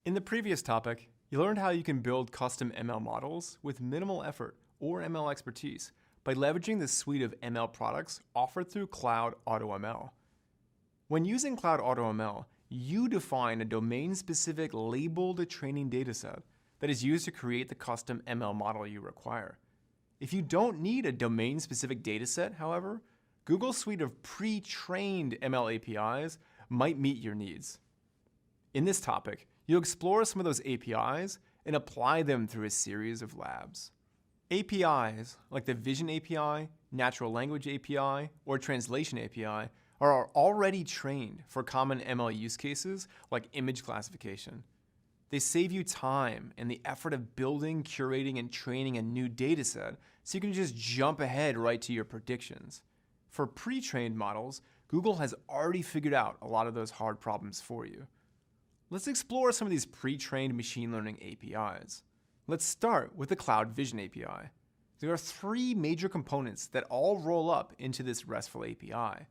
In the previous topic, you learned how you can build custom ML models with minimal effort or ML expertise by leveraging the suite of ML products offered through Cloud AutoML. When using Cloud AutoML, you define a domain-specific labeled training dataset that is used to create the custom ML model you require. If you don't need a domain-specific dataset, however, Google's suite of pre-trained ML APIs might meet your needs. In this topic, you'll explore some of those APIs and apply them through a series of labs. APIs like the Vision API, Natural Language API, or Translation API are already trained for common ML use cases like image classification. They save you time and the effort of building, curating, and training a new dataset so you can just jump ahead right to your predictions. For pre-trained models, Google has already figured out a lot of those hard problems for you. Let's explore some of these pre-trained machine learning APIs. Let's start with the Cloud Vision API. There are three major components that all roll up into this RESTful API.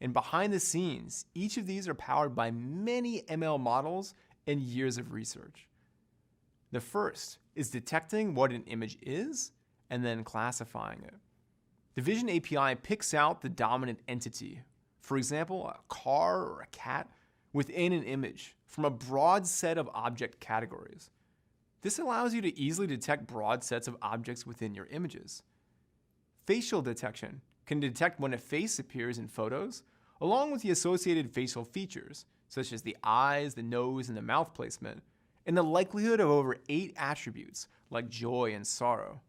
And behind the scenes, each of these are powered by many ML models and years of research. The first is detecting what an image is and then classifying it. The Vision API picks out the dominant entity, for example, a car or a cat, within an image from a broad set of object categories. This allows you to easily detect broad sets of objects within your images. Facial detection can detect when a face appears in photos, along with the associated facial features, such as the eyes, the nose, and the mouth placement, and the likelihood of over 8 attributes, like joy and sorrow.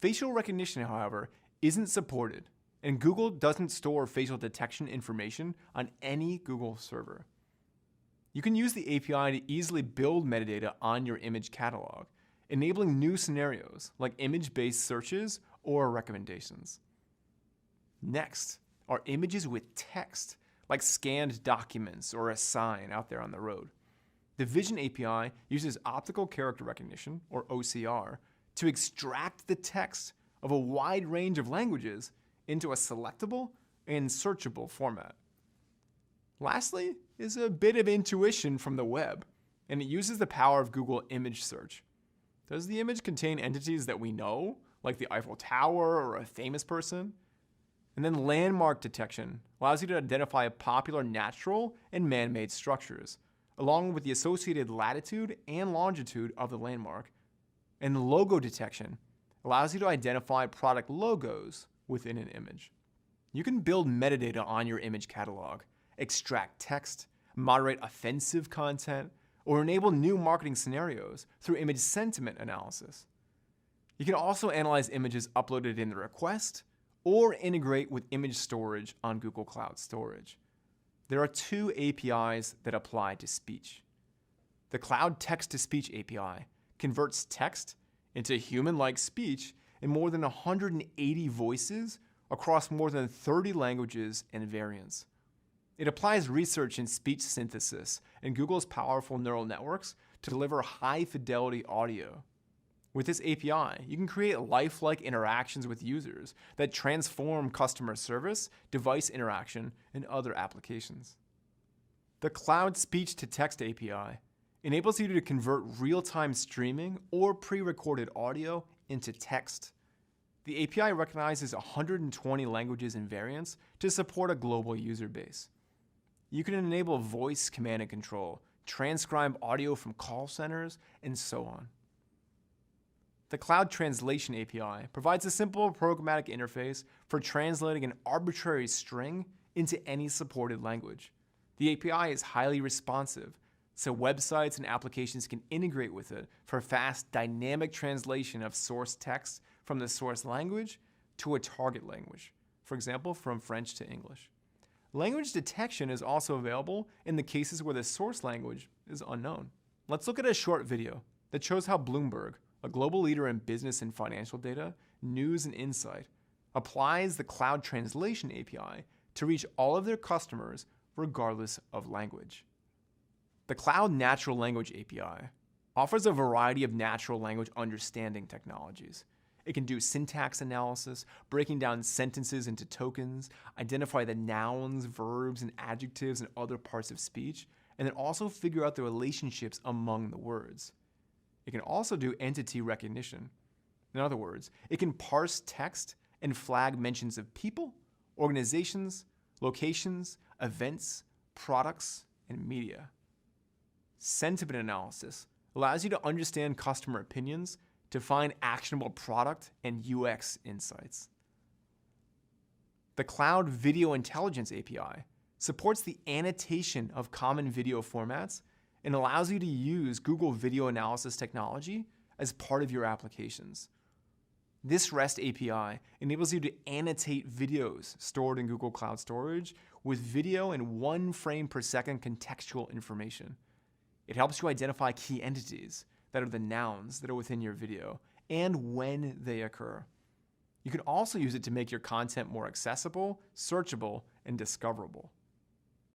Facial recognition, however, isn't supported, and Google doesn't store facial detection information on any Google server. You can use the API to easily build metadata on your image catalog, enabling new scenarios like image-based searches or recommendations. Next are images with text, like scanned documents or a sign out there on the road. The Vision API uses optical character recognition, or OCR, to extract the text of a wide range of languages into a selectable and searchable format. Lastly is a bit of intuition from the web, and it uses the power of Google Image Search. Does the image contain entities that we know, like the Eiffel Tower or a famous person? And then landmark detection allows you to identify popular natural and man-made structures, along with the associated latitude and longitude of the landmark. And logo detection allows you to identify product logos within an image. You can build metadata on your image catalog, extract text, moderate offensive content, or enable new marketing scenarios through image sentiment analysis. You can also analyze images uploaded in the request or integrate with image storage on Google Cloud Storage. There are two APIs that apply to speech. The Cloud Text-to-Speech API converts text into human-like speech in more than 180 voices across more than 30 languages and variants. It applies research in speech synthesis and Google's powerful neural networks to deliver high-fidelity audio. With this API, you can create lifelike interactions with users that transform customer service, device interaction, and other applications. The Cloud Speech-to-Text API enables you to convert real-time streaming or pre-recorded audio into text. The API recognizes 120 languages and variants to support a global user base. You can enable voice command and control, transcribe audio from call centers, and so on. The Cloud Translation API provides a simple programmatic interface for translating an arbitrary string into any supported language. The API is highly responsive, so websites and applications can integrate with it for fast, dynamic translation of source text from the source language to a target language, for example, from French to English. Language detection is also available in the cases where the source language is unknown. Let's look at a short video that shows how Bloomberg, a global leader in business and financial data, news, and insight, applies the Cloud Translation API to reach all of their customers regardless of language. The Cloud Natural Language API offers a variety of natural language understanding technologies. It can do syntax analysis, breaking down sentences into tokens, identify the nouns, verbs, and adjectives in other parts of speech, and then also figure out the relationships among the words. It can also do entity recognition. In other words, it can parse text and flag mentions of people, organizations, locations, events, products, and media. Sentiment analysis allows you to understand customer opinions to find actionable product and UX insights. The Cloud Video Intelligence API supports the annotation of common video formats and allows you to use Google Video Analysis technology as part of your applications. This REST API enables you to annotate videos stored in Google Cloud Storage with video and 1 frame per second contextual information. It helps you identify key entities that are the nouns that are within your video and when they occur. You can also use it to make your content more accessible, searchable, and discoverable.